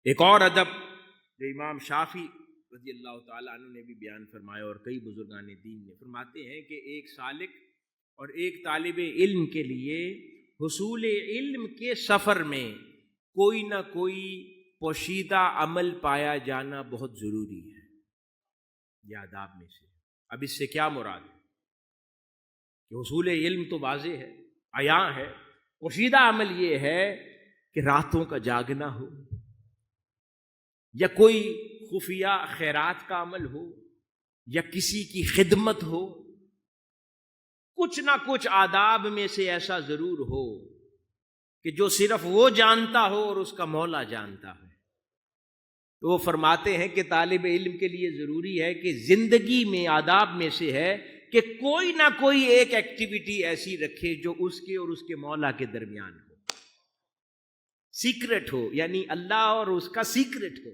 ایک اور ادب جو امام شافعی رضی اللہ تعالیٰ عنہ نے بھی بیان فرمایا اور کئی بزرگان دین نے، فرماتے ہیں کہ ایک سالک اور ایک طالب علم کے لیے حصول علم کے سفر میں کوئی نہ کوئی پوشیدہ عمل پایا جانا بہت ضروری ہے، یہ آداب میں سے۔ اب اس سے کیا مراد ہے کہ حصول علم تو واضح ہے، عیاں ہے، پوشیدہ عمل یہ ہے کہ راتوں کا جاگنا ہو، یا کوئی خفیہ خیرات کا عمل ہو، یا کسی کی خدمت ہو، کچھ نہ کچھ آداب میں سے ایسا ضرور ہو کہ جو صرف وہ جانتا ہو اور اس کا مولا جانتا ہے۔ تو وہ فرماتے ہیں کہ طالب علم کے لیے ضروری ہے کہ زندگی میں آداب میں سے ہے کہ کوئی نہ کوئی ایک ایکٹیویٹی ایسی رکھے جو اس کے اور اس کے مولا کے درمیان ہو، سیکرٹ ہو، یعنی اللہ اور اس کا سیکرٹ ہو۔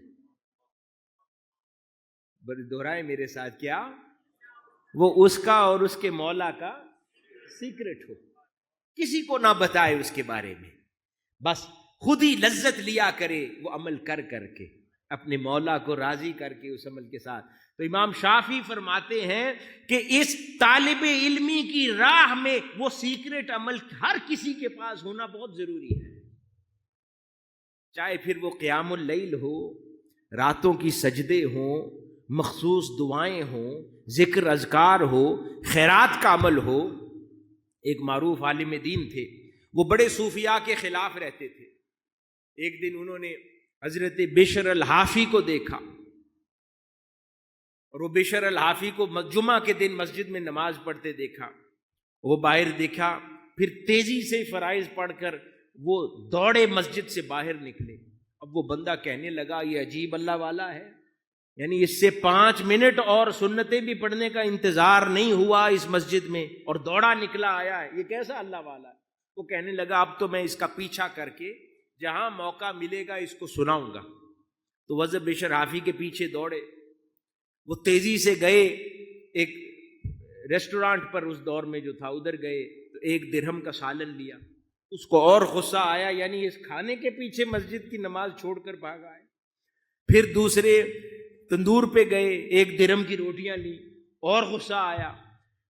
بڑی دہرائے میرے ساتھ، کیا وہ اس کا اور اس کے مولا کا سیکرٹ ہو، کسی کو نہ بتائے اس کے بارے میں، بس خود ہی لذت لیا کرے وہ عمل کر کر کے، اپنے مولا کو راضی کر کے اس عمل کے ساتھ۔ تو امام شافعی فرماتے ہیں کہ اس طالب علمی کی راہ میں وہ سیکرٹ عمل ہر کسی کے پاس ہونا بہت ضروری ہے، چاہے پھر وہ قیام اللیل ہو، راتوں کی سجدے ہوں، مخصوص دعائیں ہوں، ذکر اذکار ہو، خیرات کا عمل ہو۔ ایک معروف عالم دین تھے، وہ بڑے صوفیاء کے خلاف رہتے تھے۔ ایک دن انہوں نے حضرت بشر الحافی کو دیکھا، اور وہ بشر الحافی کو جمعہ کے دن مسجد میں نماز پڑھتے دیکھا۔ وہ باہر دیکھا، پھر تیزی سے فرائض پڑھ کر وہ دوڑے مسجد سے باہر نکلے۔ اب وہ بندہ کہنے لگا یہ عجیب اللہ والا ہے، یعنی اس سے 5 منٹ اور سنتیں بھی پڑھنے کا انتظار نہیں ہوا اس مسجد میں، اور دوڑا نکلا آیا ہے، یہ کیسا اللہ والا ہے؟ وہ کہنے لگا اب تو میں اس کا پیچھا کر کے جہاں موقع ملے گا اس کو سناؤں گا۔ تو وزر بشر حافی کے پیچھے دوڑے، وہ تیزی سے گئے ایک ریسٹورانٹ پر، اس دور میں جو تھا ادھر گئے، تو 1 درہم کا سالن لیا۔ اس کو اور غصہ آیا، یعنی اس کھانے کے پیچھے مسجد کی نماز چھوڑ کر بھاگا ہے۔ پھر دوسرے تندور پہ گئے، 1 درہم کی روٹیاں لی، اور غصہ آیا۔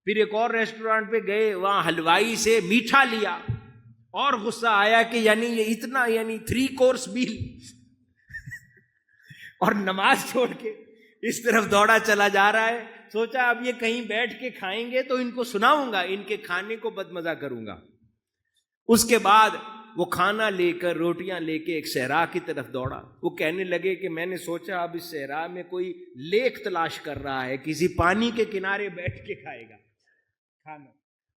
پھر ایک اور ریسٹورانٹ پہ گئے، وہاں حلوائی سے میٹھا لیا، اور غصہ آیا کہ یعنی یہ اتنا، یعنی 3 کورس میل اور نماز چھوڑ کے اس طرف دوڑا چلا جا رہا ہے۔ سوچا اب یہ کہیں بیٹھ کے کھائیں گے تو ان کو سناؤں گا، ان کے کھانے کو بدمزہ کروں گا۔ اس کے بعد وہ کھانا لے کر، روٹیاں لے کے ایک صحرا کی طرف دوڑا۔ وہ کہنے لگے کہ میں نے سوچا اب اس صحرا میں کوئی لیک تلاش کر رہا ہے، کسی پانی کے کنارے بیٹھ کے کھائے گا کھانا۔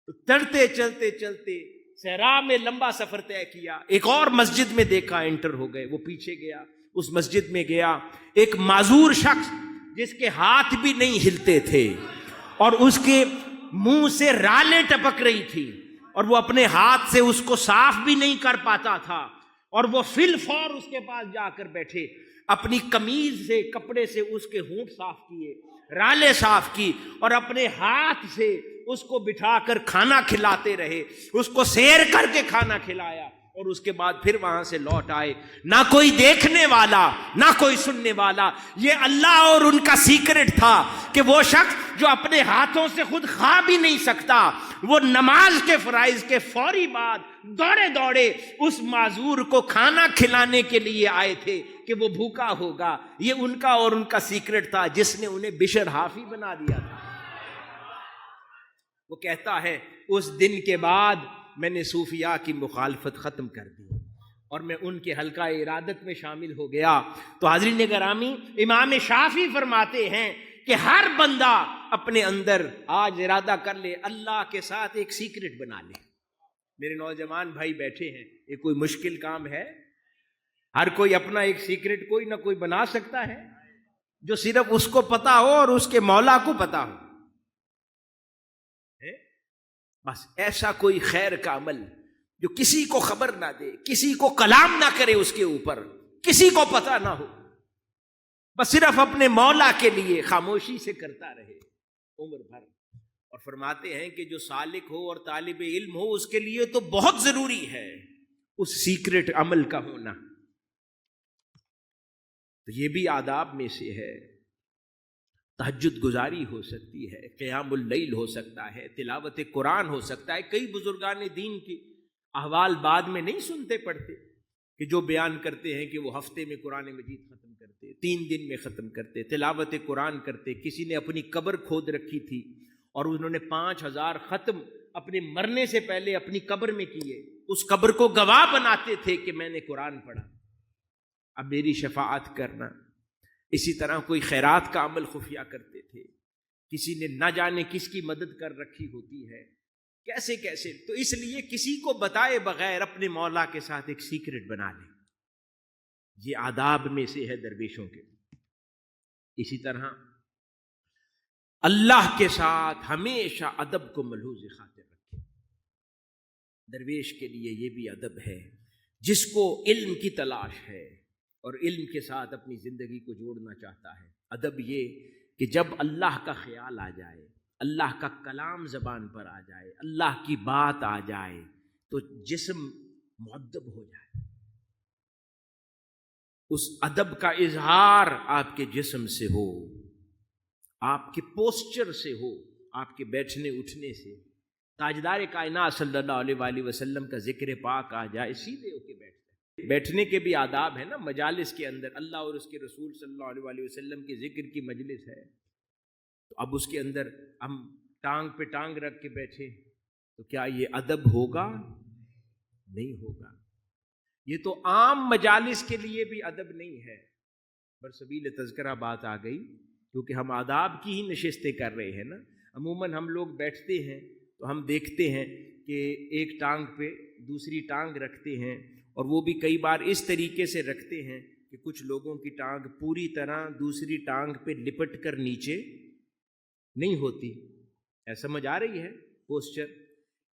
تو چلتے چلتے چلتے صحرا میں لمبا سفر طے کیا، ایک اور مسجد میں دیکھا، انٹر ہو گئے۔ وہ پیچھے گیا، اس مسجد میں گیا، ایک معذور شخص جس کے ہاتھ بھی نہیں ہلتے تھے اور اس کے منہ سے رالیں ٹپک رہی تھی، اور وہ اپنے ہاتھ سے اس کو صاف بھی نہیں کر پاتا تھا، اور وہ فی الفور اس کے پاس جا کر بیٹھے، اپنی قمیض سے، کپڑے سے اس کے ہونٹ صاف کیے، رالیں صاف کی، اور اپنے ہاتھ سے اس کو بٹھا کر کھانا کھلاتے رہے، اس کو سیر کر کے کھانا کھلایا، اور اس کے بعد پھر وہاں سے لوٹ آئے۔ نہ کوئی دیکھنے والا، نہ کوئی سننے والا، یہ اللہ اور ان کا سیکرٹ تھا کہ وہ شخص جو اپنے ہاتھوں سے خود کھا بھی نہیں سکتا، وہ نماز کے فرائض کے فوری بعد دوڑے دوڑے اس معذور کو کھانا کھلانے کے لیے آئے تھے کہ وہ بھوکا ہوگا۔ یہ ان کا اور ان کا سیکرٹ تھا جس نے انہیں بشر حافی بنا دیا تھا۔ وہ کہتا ہے اس دن کے بعد میں نے صوفیاء کی مخالفت ختم کر دی اور میں ان کے حلقہ ارادت میں شامل ہو گیا۔ تو حاضرین گرامی، امام شافعی فرماتے ہیں کہ ہر بندہ اپنے اندر آج ارادہ کر لے، اللہ کے ساتھ ایک سیکرٹ بنا لے۔ میرے نوجوان بھائی بیٹھے ہیں، یہ کوئی مشکل کام ہے؟ ہر کوئی اپنا ایک سیکرٹ کوئی نہ کوئی بنا سکتا ہے، جو صرف اس کو پتا ہو اور اس کے مولا کو پتا ہو۔ بس ایسا کوئی خیر کا عمل جو کسی کو خبر نہ دے، کسی کو کلام نہ کرے، اس کے اوپر کسی کو پتا نہ ہو، بس صرف اپنے مولا کے لیے خاموشی سے کرتا رہے عمر بھر۔ اور فرماتے ہیں کہ جو سالک ہو اور طالب علم ہو، اس کے لیے تو بہت ضروری ہے اس سیکرٹ عمل کا ہونا۔ تو یہ بھی آداب میں سے ہے. تہجد گزاری ہو سکتی ہے، قیام اللیل ہو سکتا ہے، تلاوت قرآن ہو سکتا ہے. کئی بزرگان دین کی احوال بعد میں نہیں سنتے پڑھتے کہ جو بیان کرتے ہیں کہ وہ ہفتے میں قرآن مجید ختم کرتے، 3 دن میں ختم کرتے، تلاوت قرآن کرتے. کسی نے اپنی قبر کھود رکھی تھی اور انہوں نے 5000 ختم اپنے مرنے سے پہلے اپنی قبر میں کیے. اس قبر کو گواہ بناتے تھے کہ میں نے قرآن پڑھا، اب میری شفاعت کرنا. اسی طرح کوئی خیرات کا عمل خفیہ کرتے تھے. کسی نے نہ جانے کس کی مدد کر رکھی ہوتی ہے، کیسے کیسے. تو اس لیے کسی کو بتائے بغیر اپنے مولا کے ساتھ ایک سیکرٹ بنا لیں. یہ آداب میں سے ہے درویشوں کے. اسی طرح اللہ کے ساتھ ہمیشہ ادب کو ملحوظ خاطر رکھیں. درویش کے لیے یہ بھی ادب ہے. جس کو علم کی تلاش ہے اور علم کے ساتھ اپنی زندگی کو جوڑنا چاہتا ہے، ادب یہ کہ جب اللہ کا خیال آ جائے، اللہ کا کلام زبان پر آ جائے، اللہ کی بات آ جائے تو جسم مؤدب ہو جائے. اس ادب کا اظہار آپ کے جسم سے ہو، آپ کے پوسچر سے ہو، آپ کے بیٹھنے اٹھنے سے. تاجدار کائنات صلی اللہ علیہ وآلہ وسلم کا ذکر پاک آ جائے، سیدھے ہو کے بیٹھتے. بیٹھنے کے بھی آداب ہے نا. مجالس کے اندر اللہ اور اس کے رسول صلی اللہ علیہ وآلہ وسلم کے ذکر کی مجلس ہے، تو اب اس کے اندر ہم ٹانگ پہ ٹانگ رکھ کے بیٹھے تو کیا یہ ادب ہوگا؟ نہیں ہوگا. یہ تو عام مجالس کے لیے بھی ادب نہیں ہے. برسبیل تذکرہ بات آ گئی کیونکہ ہم آداب کی ہی نشستیں کر رہے ہیں نا. عموماً ہم لوگ بیٹھتے ہیں تو ہم دیکھتے ہیں کہ ایک ٹانگ پہ دوسری ٹانگ رکھتے ہیں، اور وہ بھی کئی بار اس طریقے سے رکھتے ہیں کہ کچھ لوگوں کی ٹانگ پوری طرح دوسری ٹانگ پہ لپٹ کر نیچے نہیں ہوتی. سمجھ آ رہی ہے پوسچر؟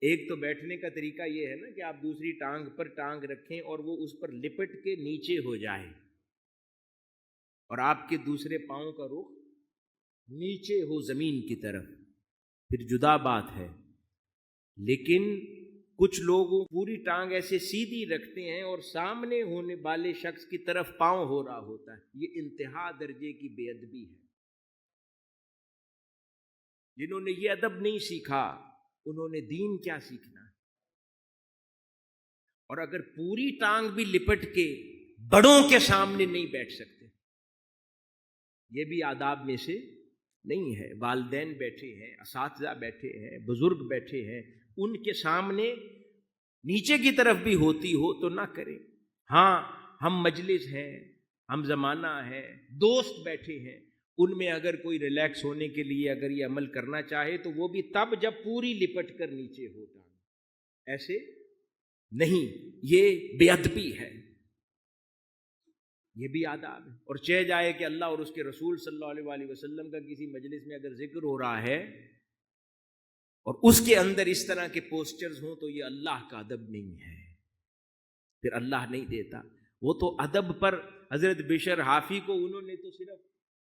ایک تو بیٹھنے کا طریقہ یہ ہے نا کہ آپ دوسری ٹانگ پر ٹانگ رکھیں اور وہ اس پر لپٹ کے نیچے ہو جائے، اور آپ کے دوسرے پاؤں کا رخ نیچے ہو زمین کی طرف، پھر جدا بات ہے. لیکن کچھ لوگ پوری ٹانگ ایسے سیدھی رکھتے ہیں اور سامنے ہونے والے شخص کی طرف پاؤں ہو رہا ہوتا ہے. یہ انتہا درجے کی بے ادبی ہے. جنہوں نے یہ ادب نہیں سیکھا انہوں نے دین کیا سیکھنا ہے؟ اور اگر پوری ٹانگ بھی لپٹ کے بڑوں کے سامنے نہیں بیٹھ سکتے، یہ بھی آداب میں سے نہیں ہے. والدین بیٹھے ہیں، اساتذہ بیٹھے ہیں، بزرگ بیٹھے ہیں، ان کے سامنے نیچے کی طرف بھی ہوتی ہو تو نہ کریں. ہاں ہم مجلس ہیں، ہم زمانہ ہے، دوست بیٹھے ہیں، ان میں اگر کوئی ریلیکس ہونے کے لیے اگر یہ عمل کرنا چاہے تو وہ بھی تب جب پوری لپٹ کر نیچے ہوتا. ایسے نہیں، یہ بے ادبی ہے. یہ بھی آداب ہے. اور چہ جائے کہ اللہ اور اس کے رسول صلی اللہ علیہ وآلہ وسلم کا کسی مجلس میں اگر ذکر ہو رہا ہے اور اس کے اندر اس طرح کے پوسچرز ہوں تو یہ اللہ کا ادب نہیں ہے، پھر اللہ نہیں دیتا. وہ تو ادب پر حضرت بشر حافی کو انہوں نے تو صرف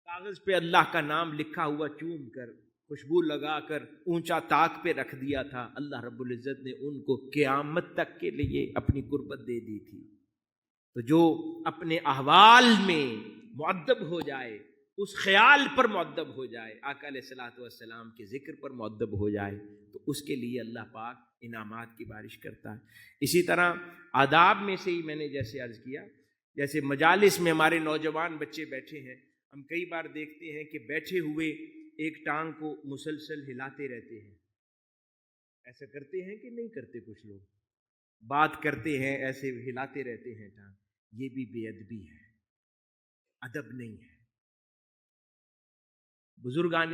کاغذ پہ اللہ کا نام لکھا ہوا چوم کر خوشبو لگا کر اونچا طاق پہ رکھ دیا تھا. اللہ رب العزت نے ان کو قیامت تک کے لیے اپنی قربت دے دی تھی. تو جو اپنے احوال میں مؤدب ہو جائے، اس خیال پر مؤدب ہو جائے، آقا علیہ الصلوۃ والسلام کے ذکر پر مؤدب ہو جائے، تو اس کے لیے اللہ پاک انعامات کی بارش کرتا ہے. اسی طرح آداب میں سے ہی میں نے جیسے عرض کیا، جیسے مجالس میں ہمارے نوجوان بچے بیٹھے ہیں، ہم کئی بار دیکھتے ہیں کہ بیٹھے ہوئے ایک ٹانگ کو مسلسل ہلاتے رہتے ہیں. ایسا کرتے ہیں کہ نہیں کرتے؟ کچھ لوگ بات کرتے ہیں ایسے ہلاتے رہتے ہیں ٹانگ. یہ بھی بے ادبی ہے، ادب نہیں ہے. بزرگان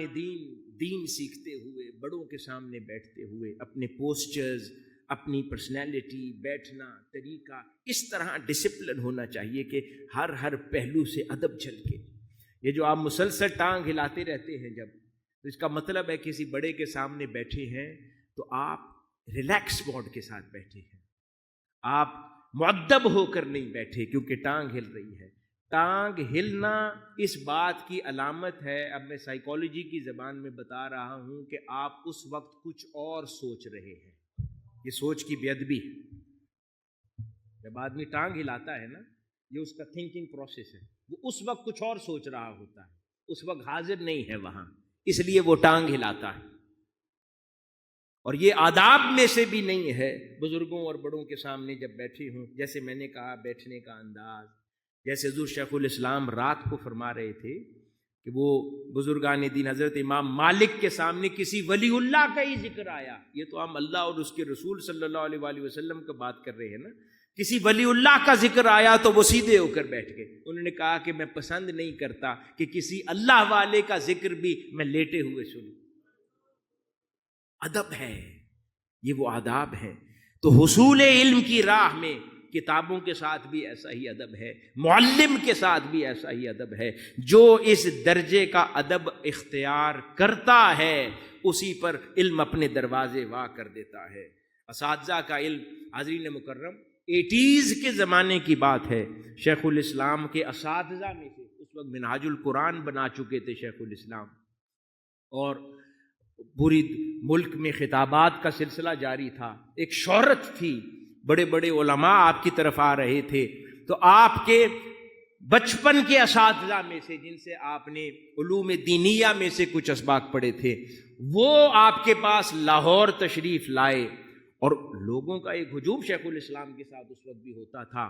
دین سیکھتے ہوئے، بڑوں کے سامنے بیٹھتے ہوئے اپنے پوسچرز، اپنی پرسنالٹی، بیٹھنا طریقہ اس طرح ڈسپلن ہونا چاہیے کہ ہر پہلو سے ادب جھلکے. یہ جو آپ مسلسل ٹانگ ہلاتے رہتے ہیں جب، تو اس کا مطلب ہے کسی بڑے کے سامنے بیٹھے ہیں تو آپ ریلیکس موڈ کے ساتھ بیٹھے ہیں، آپ مؤدب ہو کر نہیں بیٹھے کیونکہ ٹانگ ہل رہی ہے. ٹانگ ہلنا اس بات کی علامت ہے، اب میں سائیکالوجی کی زبان میں بتا رہا ہوں، کہ آپ اس وقت کچھ اور سوچ رہے ہیں. یہ سوچ کی بے ادبی ہے. جب آدمی ٹانگ ہلاتا ہے نا، یہ اس کا تھنکنگ پروسیس ہے. وہ اس وقت کچھ اور سوچ رہا ہوتا ہے، اس وقت حاضر نہیں ہے وہاں، اس لیے وہ ٹانگ ہلاتا ہے. اور یہ آداب میں سے بھی نہیں ہے. بزرگوں اور بڑوں کے سامنے جب بیٹھے ہوں، جیسے میں نے کہا بیٹھنے کا انداز، جیسے حضور شیخ الاسلام رات کو فرما رہے تھے کہ وہ بزرگان دین حضرت امام مالک کے سامنے کسی ولی اللہ کا ہی ذکر آیا. یہ تو ہم اللہ اور اس کے رسول صلی اللہ علیہ وآلہ وسلم کا بات کر رہے ہیں نا. کسی ولی اللہ کا ذکر آیا تو وہ سیدھے ہو کر بیٹھ گئے. انہوں نے کہا کہ میں پسند نہیں کرتا کہ کسی اللہ والے کا ذکر بھی میں لیٹے ہوئے سنوں. ادب ہے، یہ وہ آداب ہے. تو حصول علم کی راہ میں کتابوں کے ساتھ بھی ایسا ہی ادب ہے، معلم کے ساتھ بھی ایسا ہی ادب ہے. جو اس درجے کا ادب اختیار کرتا ہے اسی پر علم اپنے دروازے وا کر دیتا ہے. اساتذہ کا علم، حاضرین مکرم، 80s کے زمانے کی بات ہے. شیخ الاسلام کے اساتذہ میں سے اس وقت منہاج القرآن بنا چکے تھے شیخ الاسلام، اور پوری ملک میں خطابات کا سلسلہ جاری تھا. ایک شہرت تھی، بڑے بڑے علماء آپ کی طرف آ رہے تھے. تو آپ کے بچپن کے اساتذہ میں سے جن سے آپ نے علوم دینیہ میں سے کچھ اسباق پڑھے تھے، وہ آپ کے پاس لاہور تشریف لائے. اور لوگوں کا ایک ہجوم شیخ الاسلام کے ساتھ اس وقت بھی ہوتا تھا.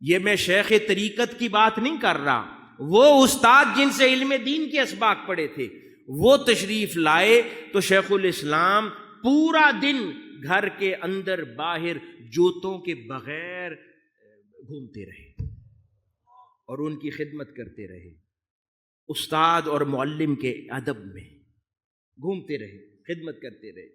یہ میں شیخ طریقت کی بات نہیں کر رہا، وہ استاد جن سے علم دین کے اسباق پڑھے تھے وہ تشریف لائے. تو شیخ الاسلام پورا دن گھر کے اندر باہر جوتوں کے بغیر گھومتے رہے اور ان کی خدمت کرتے رہے. استاد اور معلم کے ادب میں گھومتے رہے، خدمت کرتے رہے.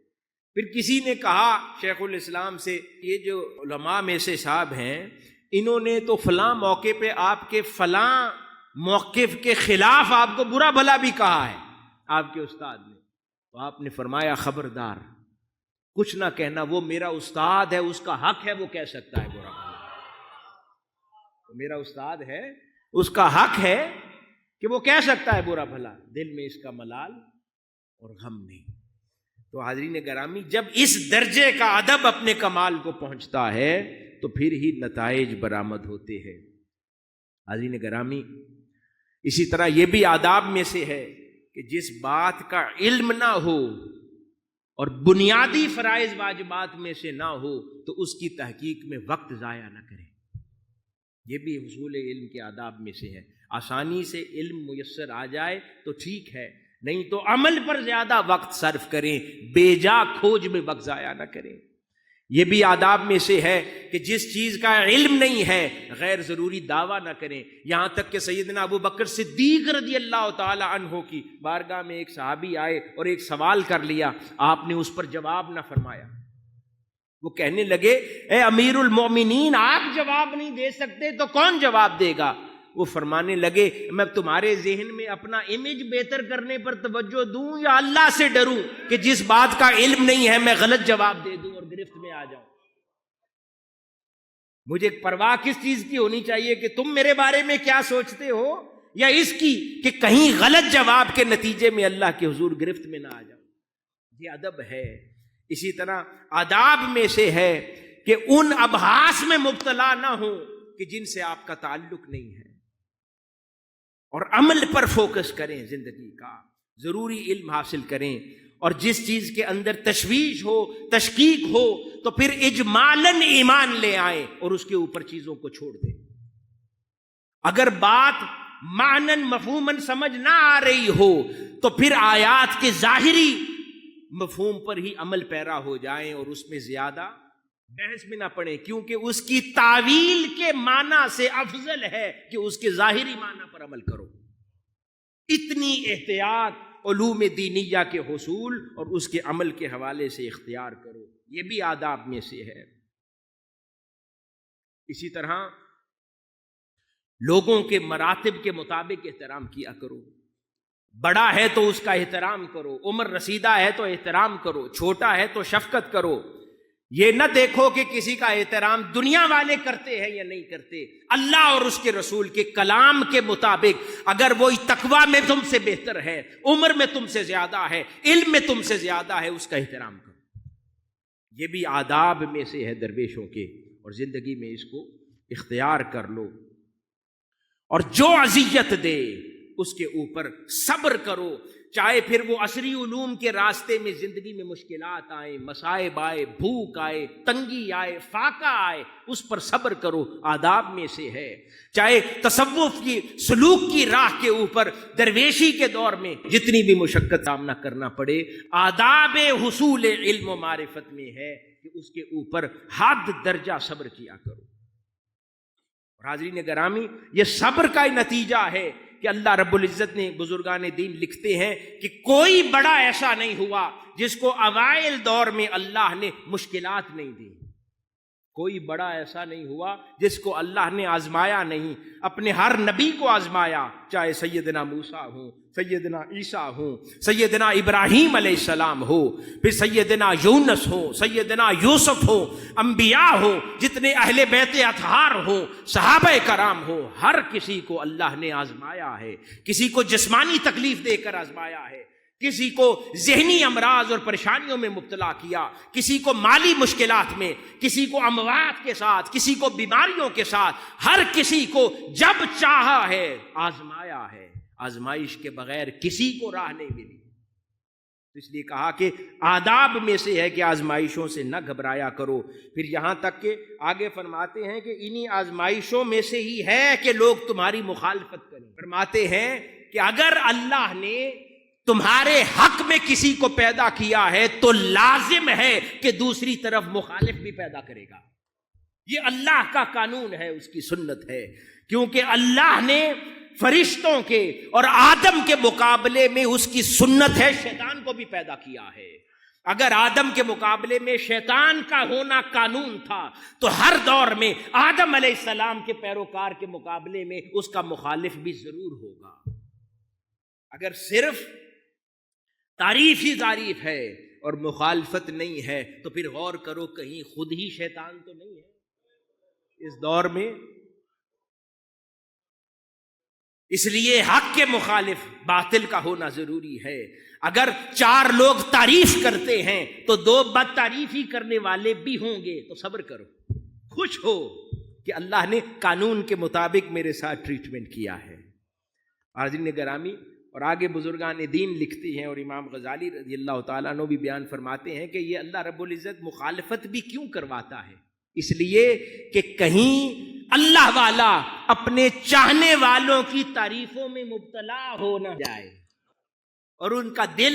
پھر کسی نے کہا شیخ الاسلام سے، یہ جو علماء میں سے صاحب ہیں انہوں نے تو فلاں موقع پہ آپ کے فلاں موقف کے خلاف آپ کو برا بھلا بھی کہا ہے آپ کے استاد نے. تو آپ نے فرمایا خبردار، کچھ نہ کہنا، وہ میرا استاد ہے، اس کا حق ہے وہ کہہ سکتا ہے برا بھلا. وہ میرا استاد ہے، اس کا حق ہے کہ وہ کہہ سکتا ہے برا بھلا، دل میں اس کا ملال اور غم نہیں. تو حاضرین گرامی، جب اس درجے کا ادب اپنے کمال کو پہنچتا ہے تو پھر ہی نتائج برآمد ہوتے ہیں. حاضرین گرامی، اسی طرح یہ بھی آداب میں سے ہے کہ جس بات کا علم نہ ہو اور بنیادی فرائض واجبات میں سے نہ ہو تو اس کی تحقیق میں وقت ضائع نہ کریں. یہ بھی حصول علم کے آداب میں سے ہے. آسانی سے علم میسر آ جائے تو ٹھیک ہے، نہیں تو عمل پر زیادہ وقت صرف کریں، بے جا کھوج میں وقت ضائع نہ کریں. یہ بھی آداب میں سے ہے کہ جس چیز کا علم نہیں ہے غیر ضروری دعویٰ نہ کریں. یہاں تک کہ سیدنا ابو بکر صدیق رضی اللہ تعالی عنہ کی بارگاہ میں ایک صحابی آئے اور ایک سوال کر لیا، آپ نے اس پر جواب نہ فرمایا. وہ کہنے لگے اے امیر المومنین، آپ جواب نہیں دے سکتے تو کون جواب دے گا؟ وہ فرمانے لگے میں تمہارے ذہن میں اپنا امیج بہتر کرنے پر توجہ دوں یا اللہ سے ڈروں کہ جس بات کا علم نہیں ہے میں غلط جواب دے دوں اور گرفت میں آ جاؤں؟ مجھے پرواہ کس چیز کی ہونی چاہیے کہ تم میرے بارے میں کیا سوچتے ہو، یا اس کی کہ کہیں غلط جواب کے نتیجے میں اللہ کے حضور گرفت میں نہ آ جاؤں. یہ ادب ہے. اسی طرح آداب میں سے ہے کہ ان ابحاث میں مبتلا نہ ہو کہ جن سے آپ کا تعلق نہیں ہے، اور عمل پر فوکس کریں. زندگی کا ضروری علم حاصل کریں، اور جس چیز کے اندر تشویش ہو، تشکیک ہو تو پھر اجمالاً ایمان لے آئیں اور اس کے اوپر چیزوں کو چھوڑ دیں. اگر بات معنن مفہوماً سمجھ نہ آ رہی ہو تو پھر آیات کے ظاہری مفہوم پر ہی عمل پیرا ہو جائیں اور اس میں زیادہ بحث میں نہ پڑیں، کیونکہ اس کی تعویل کے معنی سے افضل ہے کہ اس کے ظاہری معنی پر عمل کرو. اتنی احتیاط علوم دینیہ کے حصول اور اس کے عمل کے حوالے سے اختیار کرو. یہ بھی آداب میں سے ہے. اسی طرح لوگوں کے مراتب کے مطابق احترام کیا کرو. بڑا ہے تو اس کا احترام کرو، عمر رسیدہ ہے تو احترام کرو، چھوٹا ہے تو شفقت کرو. یہ نہ دیکھو کہ کسی کا احترام دنیا والے کرتے ہیں یا نہیں کرتے. اللہ اور اس کے رسول کے کلام کے مطابق اگر وہ تقویٰ میں تم سے بہتر ہے، عمر میں تم سے زیادہ ہے، علم میں تم سے زیادہ ہے، اس کا احترام کرو. یہ بھی آداب میں سے ہے درویشوں کے، اور زندگی میں اس کو اختیار کر لو. اور جو اذیت دے اس کے اوپر صبر کرو، چاہے پھر وہ عصری علوم کے راستے میں زندگی میں مشکلات آئیں، مصائب آئے، بھوک آئے، تنگی آئے، فاقہ آئے، اس پر صبر کرو، آداب میں سے ہے۔ چاہے تصوف کی سلوک کی راہ کے اوپر درویشی کے دور میں جتنی بھی مشقت سامنا کرنا پڑے، آداب حصول علم و معرفت میں ہے کہ اس کے اوپر حد درجہ صبر کیا کرو۔ حاضرین گرامی، یہ صبر کا ہی نتیجہ ہے کہ اللہ رب العزت نے، بزرگان دین لکھتے ہیں کہ کوئی بڑا ایسا نہیں ہوا جس کو اوائل دور میں اللہ نے مشکلات نہیں دی، کوئی بڑا ایسا نہیں ہوا جس کو اللہ نے آزمایا نہیں۔ اپنے ہر نبی کو آزمایا، چاہے سیدنا موسیٰ ہوں، سیدنا عیسیٰ ہوں، سیدنا ابراہیم علیہ السلام ہو، پھر سیدنا یونس ہو، سیدنا یوسف ہو، انبیاء ہو، جتنے اہل بیت اطہار ہوں، صحابہ کرام ہو، ہر کسی کو اللہ نے آزمایا ہے۔ کسی کو جسمانی تکلیف دے کر آزمایا ہے، کسی کو ذہنی امراض اور پریشانیوں میں مبتلا کیا، کسی کو مالی مشکلات میں، کسی کو اموات کے ساتھ، کسی کو بیماریوں کے ساتھ، ہر کسی کو جب چاہا ہے آزمایا ہے۔ آزمائش کے بغیر کسی کو راہ نہیں ملی، اس لیے کہا کہ آداب میں سے ہے کہ آزمائشوں سے نہ گھبرایا کرو۔ پھر یہاں تک کہ آگے فرماتے ہیں کہ انہی آزمائشوں میں سے ہی ہے کہ لوگ تمہاری مخالفت کریں۔ فرماتے ہیں کہ اگر اللہ نے تمہارے حق میں کسی کو پیدا کیا ہے تو لازم ہے کہ دوسری طرف مخالف بھی پیدا کرے گا۔ یہ اللہ کا قانون ہے، اس کی سنت ہے، کیونکہ اللہ نے فرشتوں کے اور آدم کے مقابلے میں اس کی سنت ہے شیطان کو بھی پیدا کیا ہے۔ اگر آدم کے مقابلے میں شیطان کا ہونا قانون تھا تو ہر دور میں آدم علیہ السلام کے پیروکار کے مقابلے میں اس کا مخالف بھی ضرور ہوگا۔ اگر صرف تعریف ہی تعریف ہے اور مخالفت نہیں ہے تو پھر غور کرو کہیں خود ہی شیطان تو نہیں ہے اس دور میں۔ اس لیے حق کے مخالف باطل کا ہونا ضروری ہے۔ اگر 4 لوگ تعریف کرتے ہیں تو 2 بد تعریفی کرنے والے بھی ہوں گے، تو صبر کرو، خوش ہو کہ اللہ نے قانون کے مطابق میرے ساتھ ٹریٹمنٹ کیا ہے۔ حاضرین گرامی، اور آگے بزرگان دین لکھتے ہیں اور امام غزالی رضی اللہ تعالیٰ عنہ بھی بیان فرماتے ہیں کہ یہ اللہ رب العزت مخالفت بھی کیوں کرواتا ہے؟ اس لیے کہ کہیں اللہ والا اپنے چاہنے والوں کی تعریفوں میں مبتلا ہو نہ جائے اور ان کا دل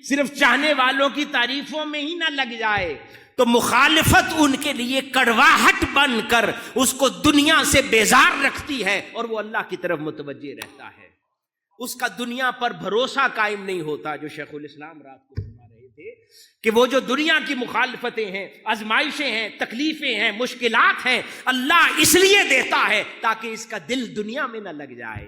صرف چاہنے والوں کی تعریفوں میں ہی نہ لگ جائے، تو مخالفت ان کے لیے کڑواہٹ بن کر اس کو دنیا سے بیزار رکھتی ہے اور وہ اللہ کی طرف متوجہ رہتا ہے۔ اس کا دنیا پر بھروسہ قائم نہیں ہوتا، جو شیخ الاسلام رات کو فرما رہے تھے کہ وہ جو دنیا کی مخالفتیں ہیں، آزمائشیں ہیں، تکلیفیں ہیں، مشکلات ہیں، اللہ اس لیے دیتا ہے تاکہ اس کا دل دنیا میں نہ لگ جائے۔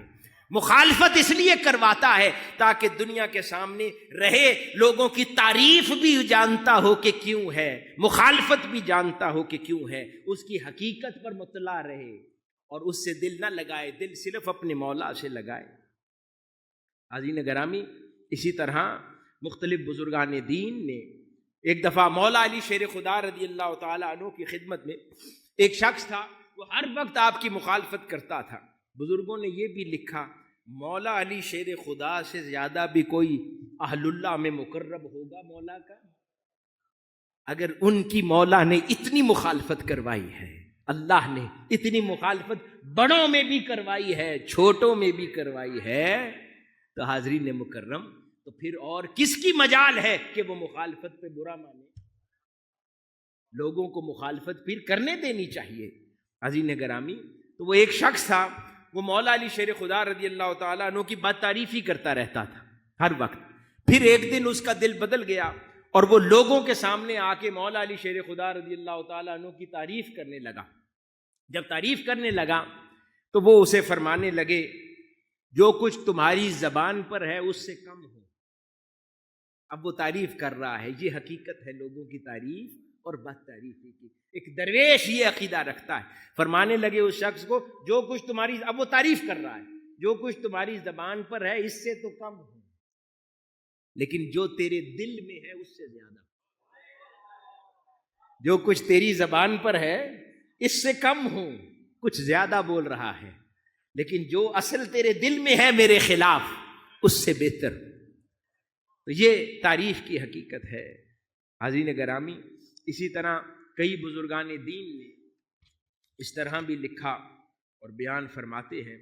مخالفت اس لیے کرواتا ہے تاکہ دنیا کے سامنے رہے، لوگوں کی تعریف بھی جانتا ہو کہ کیوں ہے، مخالفت بھی جانتا ہو کہ کیوں ہے، اس کی حقیقت پر مطلع رہے اور اس سے دل نہ لگائے، دل صرف اپنے مولا سے لگائے۔ حاضرین گرامی، اسی طرح مختلف بزرگان دین نے ایک دفعہ مولا علی شیر خدا رضی اللہ تعالیٰ عنہ کی خدمت میں ایک شخص تھا، وہ ہر وقت آپ کی مخالفت کرتا تھا۔ بزرگوں نے یہ بھی لکھا مولا علی شیر خدا سے زیادہ بھی کوئی اہل اللہ میں مقرب ہوگا مولا کا؟ اگر ان کی مولا نے اتنی مخالفت کروائی ہے، اللہ نے اتنی مخالفت بڑوں میں بھی کروائی ہے، چھوٹوں میں بھی کروائی ہے، تو حاضرین مکرم، تو پھر اور کس کی مجال ہے کہ وہ مخالفت پہ برا مانے؟ لوگوں کو مخالفت پھر کرنے دینی چاہیے۔ حاضرین گرامی، تو وہ ایک شخص تھا، وہ مولا علی شیر خدا رضی اللہ تعالیٰ عنہ کی بد تعریفی کرتا رہتا تھا ہر وقت۔ پھر ایک دن اس کا دل بدل گیا اور وہ لوگوں کے سامنے آ کے مولا علی شیر خدا رضی اللہ تعالیٰ عنہ کی تعریف کرنے لگا۔ جب تعریف کرنے لگا تو وہ اسے فرمانے لگے جو کچھ تمہاری زبان پر ہے اس سے کم ہو۔ اب وہ تعریف کر رہا ہے، یہ حقیقت ہے لوگوں کی تعریف اور بد تعریفی کی۔ ایک درویش یہ عقیدہ رکھتا ہے، فرمانے لگے اس شخص کو جو کچھ تمہاری، اب وہ تعریف کر رہا ہے، جو کچھ تمہاری زبان پر ہے اس سے تو کم ہو، لیکن جو تیرے دل میں ہے اس سے زیادہ۔ جو کچھ تیری زبان پر ہے اس سے کم ہوں، کچھ زیادہ بول رہا ہے، لیکن جو اصل تیرے دل میں ہے میرے خلاف اس سے بہتر. تو یہ تعریف کی حقیقت ہے. حاضرین گرامی، اسی طرح کئی بزرگان دین نے اس طرح بھی لکھا اور بیان فرماتے ہیں.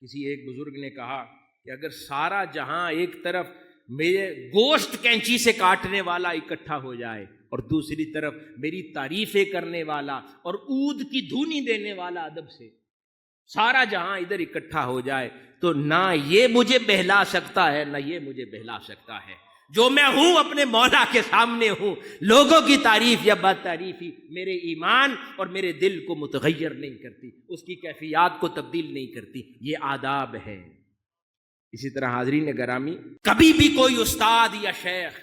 کسی ایک بزرگ نے کہا کہ اگر سارا جہاں ایک طرف میرے گوشت کینچی سے کاٹنے والا اکٹھا ہو جائے اور دوسری طرف میری تعریفیں کرنے والا اور عود کی دھونی دینے والا ادب سے سارا جہاں ادھر اکٹھا ہو جائے تو نہ یہ مجھے بہلا سکتا ہے نہ یہ مجھے بہلا سکتا ہے. جو میں ہوں اپنے مولا کے سامنے ہوں. لوگوں کی تعریف یا بد تعریفی میرے ایمان اور میرے دل کو متغیر نہیں کرتی، اس کی کیفیات کو تبدیل نہیں کرتی. یہ آداب ہے. اسی طرح حاضرین گرامی، کبھی بھی کوئی استاد یا شیخ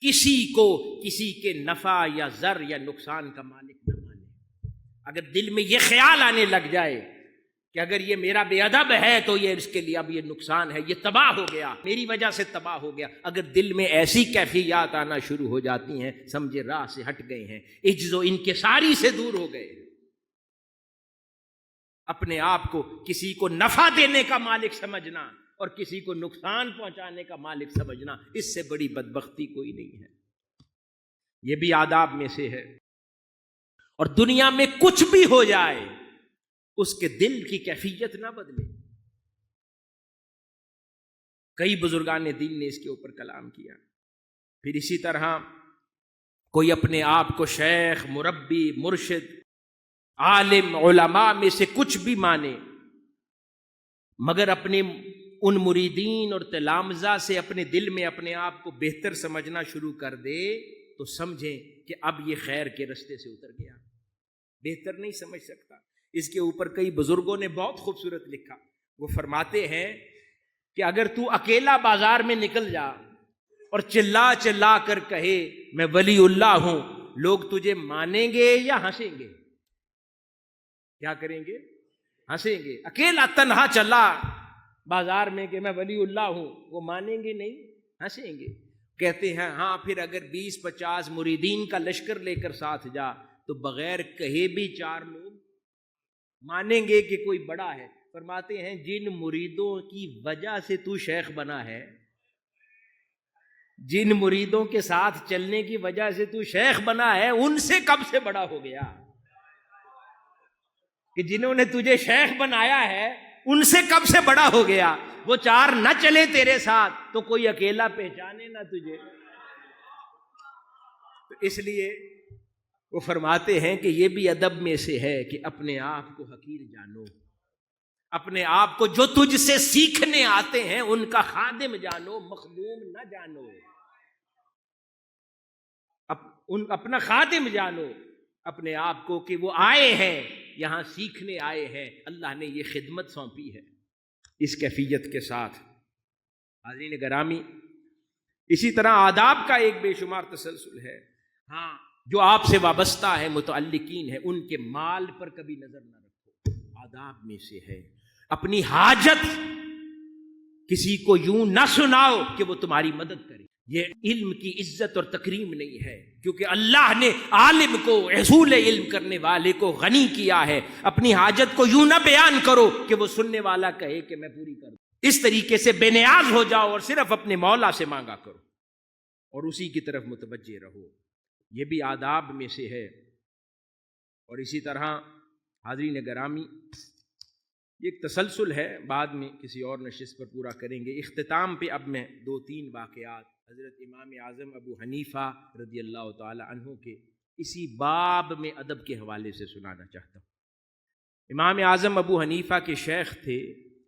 کسی کو کسی کے نفع یا ضر یا نقصان کا مالک نہ مانے. اگر دل میں یہ خیال آنے لگ جائے کہ اگر یہ میرا بے ادب ہے تو یہ اس کے لیے اب یہ نقصان ہے، یہ تباہ ہو گیا، میری وجہ سے تباہ ہو گیا، اگر دل میں ایسی کیفیات آنا شروع ہو جاتی ہیں، سمجھے راہ سے ہٹ گئے ہیں، عجز و انکساری سے دور ہو گئے ہیں. اپنے آپ کو کسی کو نفع دینے کا مالک سمجھنا اور کسی کو نقصان پہنچانے کا مالک سمجھنا، اس سے بڑی بدبختی کوئی نہیں ہے. یہ بھی آداب میں سے ہے. اور دنیا میں کچھ بھی ہو جائے اس کے دل کی کیفیت نہ بدلے. کئی بزرگان دین نے اس کے اوپر کلام کیا. پھر اسی طرح کوئی اپنے آپ کو شیخ، مربی، مرشد، عالم، علماء میں سے کچھ بھی مانے، مگر اپنے ان مریدین اور تلامذہ سے اپنے دل میں اپنے آپ کو بہتر سمجھنا شروع کر دے تو سمجھیں کہ اب یہ خیر کے رستے سے اتر گیا، بہتر نہیں سمجھ سکتا. اس کے اوپر کئی بزرگوں نے بہت خوبصورت لکھا. وہ فرماتے ہیں کہ اگر تو اکیلا بازار میں نکل جا اور چلا چلا کر کہے میں ولی اللہ ہوں، لوگ تجھے مانیں گے یا ہنسیں گے؟ کیا کریں گے؟ ہنسیں گے. اکیلا تنہا چلا بازار میں کہ میں ولی اللہ ہوں، وہ مانیں گے نہیں، ہنسیں گے. کہتے ہیں ہاں پھر اگر 20-50 مریدین کا لشکر لے کر ساتھ جا تو بغیر کہے بھی 4 لوگ مانیں گے کہ کوئی بڑا ہے. فرماتے ہیں جن مریدوں کی وجہ سے تو شیخ بنا ہے، جن مریدوں کے ساتھ چلنے کی وجہ سے تو شیخ بنا ہے، ان سے کب سے بڑا ہو گیا؟ کہ جنہوں نے تجھے شیخ بنایا ہے ان سے کب سے بڑا ہو گیا؟ وہ 4 نہ چلے تیرے ساتھ تو کوئی اکیلا پہچانے نہ تجھے. تو اس لیے وہ فرماتے ہیں کہ یہ بھی ادب میں سے ہے کہ اپنے آپ کو حقیر جانو، اپنے آپ کو جو تجھ سے سیکھنے آتے ہیں ان کا خادم جانو، مخدوم نہ جانو. اپنا خادم جانو اپنے آپ کو کہ وہ آئے ہیں یہاں سیکھنے آئے ہیں، اللہ نے یہ خدمت سونپی ہے اس کیفیت کے ساتھ. حاضرین گرامی، اسی طرح آداب کا ایک بے شمار تسلسل ہے. ہاں جو آپ سے وابستہ ہے، متعلقین ہے، ان کے مال پر کبھی نظر نہ رکھو. آداب میں سے ہے اپنی حاجت کسی کو یوں نہ سناؤ کہ وہ تمہاری مدد کرے. یہ علم کی عزت اور تکریم نہیں ہے، کیونکہ اللہ نے عالم کو، حصول علم کرنے والے کو غنی کیا ہے. اپنی حاجت کو یوں نہ بیان کرو کہ وہ سننے والا کہے کہ میں پوری کر دوں. اس طریقے سے بے نیاز ہو جاؤ اور صرف اپنے مولا سے مانگا کرو اور اسی کی طرف متوجہ رہو. یہ بھی آداب میں سے ہے. اور اسی طرح حاضرین گرامی، یہ ایک تسلسل ہے، بعد میں کسی اور نشست پر پورا کریں گے. اختتام پہ اب میں 2-3 واقعات حضرت امام اعظم ابو حنیفہ رضی اللہ تعالی عنہ کے اسی باب میں ادب کے حوالے سے سنانا چاہتا ہوں. امام اعظم ابو حنیفہ کے شیخ تھے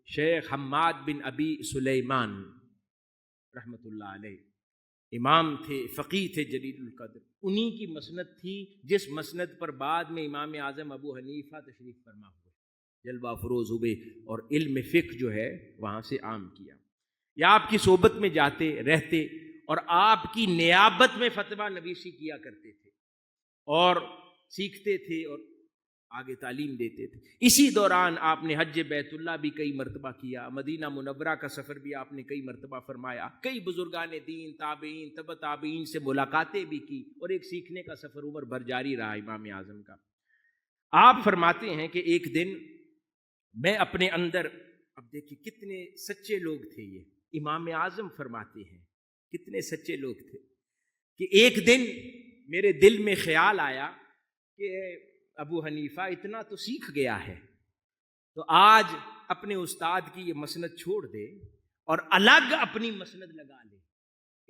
شیخ حماد بن ابی سلیمان رحمۃ اللہ علیہ. امام تھے، فقیہ تھے جلیل القدر. انہی کی مسند تھی جس مسند پر بعد میں امام اعظم ابو حنیفہ تشریف فرما ہوئے، جلوہ فروز ہوئے اور علم فقہ جو ہے وہاں سے عام کیا. یا آپ کی صحبت میں جاتے رہتے اور آپ کی نیابت میں فتویٰ نویسی کیا کرتے تھے اور سیکھتے تھے اور آگے تعلیم دیتے تھے. اسی دوران آپ نے حج بیت اللہ بھی کئی مرتبہ کیا، مدینہ منورہ کا سفر بھی آپ نے کئی مرتبہ فرمایا، کئی بزرگان دین، تابعین، تبع تابعین سے ملاقاتیں بھی کی اور ایک سیکھنے کا سفر عمر بھر جاری رہا امام اعظم کا. آپ فرماتے ہیں کہ ایک دن میں اپنے اندر، اب دیکھیے کتنے سچے لوگ تھے یہ، امام اعظم فرماتے ہیں کتنے سچے لوگ تھے کہ ایک دن میرے دل میں خیال آیا کہ ابو حنیفہ اتنا تو سیکھ گیا ہے تو آج اپنے استاد کی یہ مسند چھوڑ دے اور الگ اپنی مسند لگا لے۔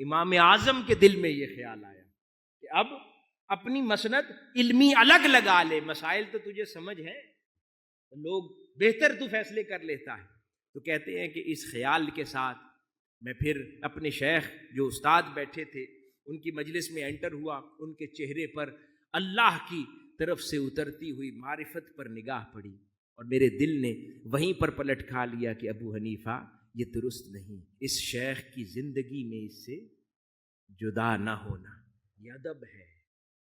امام اعظم کے دل میں یہ خیال آیا کہ اب اپنی مسند علمی الگ لگا لے، مسائل تو تجھے سمجھ ہے، لوگ بہتر تو فیصلے کر لیتا ہے۔ تو کہتے ہیں کہ اس خیال کے ساتھ میں پھر اپنے شیخ جو استاد بیٹھے تھے ان کی مجلس میں انٹر ہوا، ان کے چہرے پر اللہ کی طرف سے اترتی ہوئی معرفت پر نگاہ پڑی اور میرے دل نے وہیں پر پلٹ کھا لیا کہ ابو حنیفہ یہ درست نہیں، اس شیخ کی زندگی میں اس سے جدا نہ ہونا، یہ ادب ہے،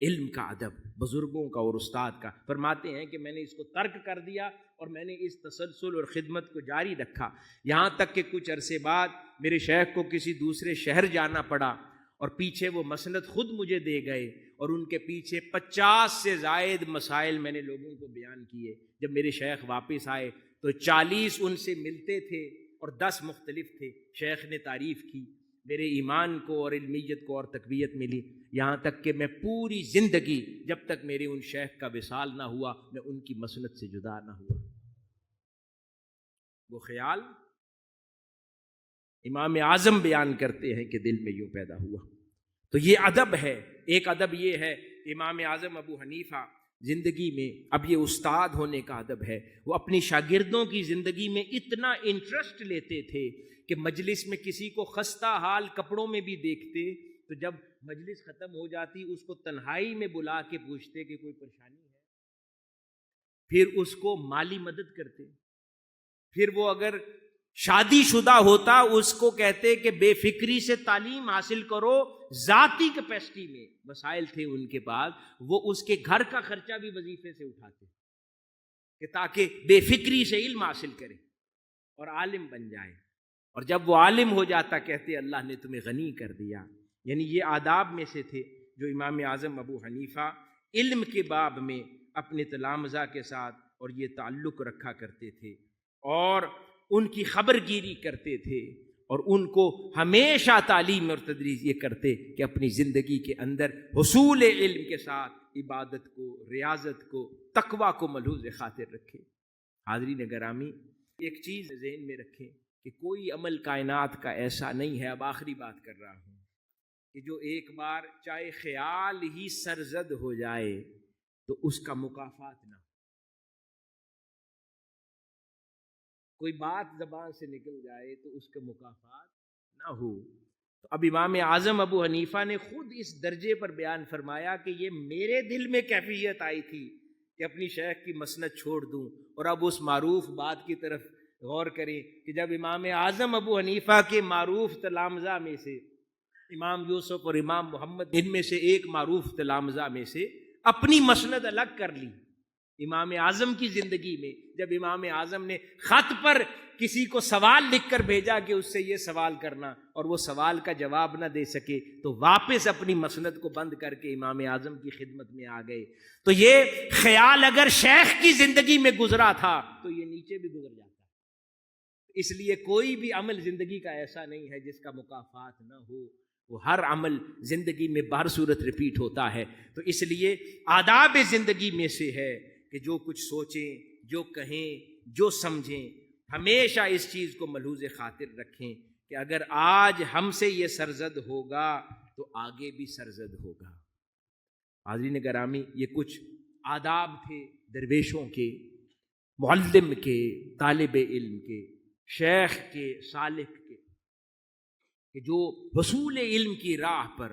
علم کا ادب، بزرگوں کا اور استاد کا۔ فرماتے ہیں کہ میں نے اس کو ترک کر دیا اور میں نے اس تسلسل اور خدمت کو جاری رکھا، یہاں تک کہ کچھ عرصے بعد میرے شیخ کو کسی دوسرے شہر جانا پڑا اور پیچھے وہ مسند خود مجھے دے گئے اور ان کے پیچھے 50 سے زائد مسائل میں نے لوگوں کو بیان کیے۔ جب میرے شیخ واپس آئے تو 40 ان سے ملتے تھے اور 10 مختلف تھے۔ شیخ نے تعریف کی، میرے ایمان کو اور علمیت کو اور تقویت ملی، یہاں تک کہ میں پوری زندگی جب تک میرے ان شیخ کا وصال نہ ہوا میں ان کی مسند سے جدا نہ ہوا۔ وہ خیال امام اعظم بیان کرتے ہیں کہ دل میں یوں پیدا ہوا۔ تو یہ ادب ہے، ایک ادب یہ ہے امام اعظم ابو حنیفہ زندگی میں، اب یہ استاد ہونے کا ادب ہے، وہ اپنی شاگردوں کی زندگی میں اتنا انٹرسٹ لیتے تھے کہ مجلس میں کسی کو خستہ حال کپڑوں میں بھی دیکھتے تو جب مجلس ختم ہو جاتی اس کو تنہائی میں بلا کے پوچھتے کہ کوئی پریشانی ہے، پھر اس کو مالی مدد کرتے، پھر وہ اگر شادی شدہ ہوتا اس کو کہتے کہ بے فکری سے تعلیم حاصل کرو، ذاتی کیپیسٹی میں وسائل تھے ان کے پاس، وہ اس کے گھر کا خرچہ بھی وظیفے سے اٹھاتے کہ تاکہ بے فکری سے علم حاصل کرے اور عالم بن جائے، اور جب وہ عالم ہو جاتا کہتے اللہ نے تمہیں غنی کر دیا۔ یعنی یہ آداب میں سے تھے جو امام اعظم ابو حنیفہ علم کے باب میں اپنے تلامذہ کے ساتھ اور یہ تعلق رکھا کرتے تھے اور ان کی خبر گیری کرتے تھے اور ان کو ہمیشہ تعلیم اور تدریس یہ کرتے کہ اپنی زندگی کے اندر حصول علم کے ساتھ عبادت کو، ریاضت کو، تقوی کو ملحوظ خاطر رکھے۔ حاضرین گرامی، ایک چیز ذہن میں رکھیں کہ کوئی عمل کائنات کا ایسا نہیں ہے، اب آخری بات کر رہا ہوں، کہ جو ایک بار چاہے خیال ہی سرزد ہو جائے تو اس کا مکافات نہ ہو۔ کوئی بات زبان سے نکل جائے تو اس کا مکافات نہ ہو۔ تو اب امام اعظم ابو حنیفہ نے خود اس درجے پر بیان فرمایا کہ یہ میرے دل میں کیفیت آئی تھی کہ اپنی شیخ کی مسند چھوڑ دوں، اور اب اس معروف بات کی طرف غور کریں کہ جب امام اعظم ابو حنیفہ کے معروف تلامذہ میں سے امام یوسف اور امام محمد، ان میں سے ایک معروف تلامذہ میں سے اپنی مسند الگ کر لی امام اعظم کی زندگی میں، جب امام اعظم نے خط پر کسی کو سوال لکھ کر بھیجا کہ اس سے یہ سوال کرنا اور وہ سوال کا جواب نہ دے سکے تو واپس اپنی مسند کو بند کر کے امام اعظم کی خدمت میں آ گئے۔ تو یہ خیال اگر شیخ کی زندگی میں گزرا تھا تو یہ نیچے بھی گزر جاتا۔ اس لیے کوئی بھی عمل زندگی کا ایسا نہیں ہے جس کا مکافات نہ ہو، وہ ہر عمل زندگی میں بہر صورت ریپیٹ ہوتا ہے۔ تو اس لیے آداب زندگی میں سے ہے کہ جو کچھ سوچیں، جو کہیں، جو سمجھیں، ہمیشہ اس چیز کو ملحوظ خاطر رکھیں کہ اگر آج ہم سے یہ سرزد ہوگا تو آگے بھی سرزد ہوگا۔ حاضرین گرامی، یہ کچھ آداب تھے درویشوں کے، معلم کے، طالب علم کے، شیخ کے، سالک کے، کہ جو حصول علم کی راہ پر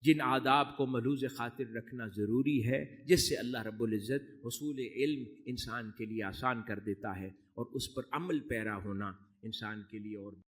جن آداب کو ملحوظ خاطر رکھنا ضروری ہے، جس سے اللہ رب العزت حصول علم انسان کے لیے آسان کر دیتا ہے، اور اس پر عمل پیرا ہونا انسان کے لیے اور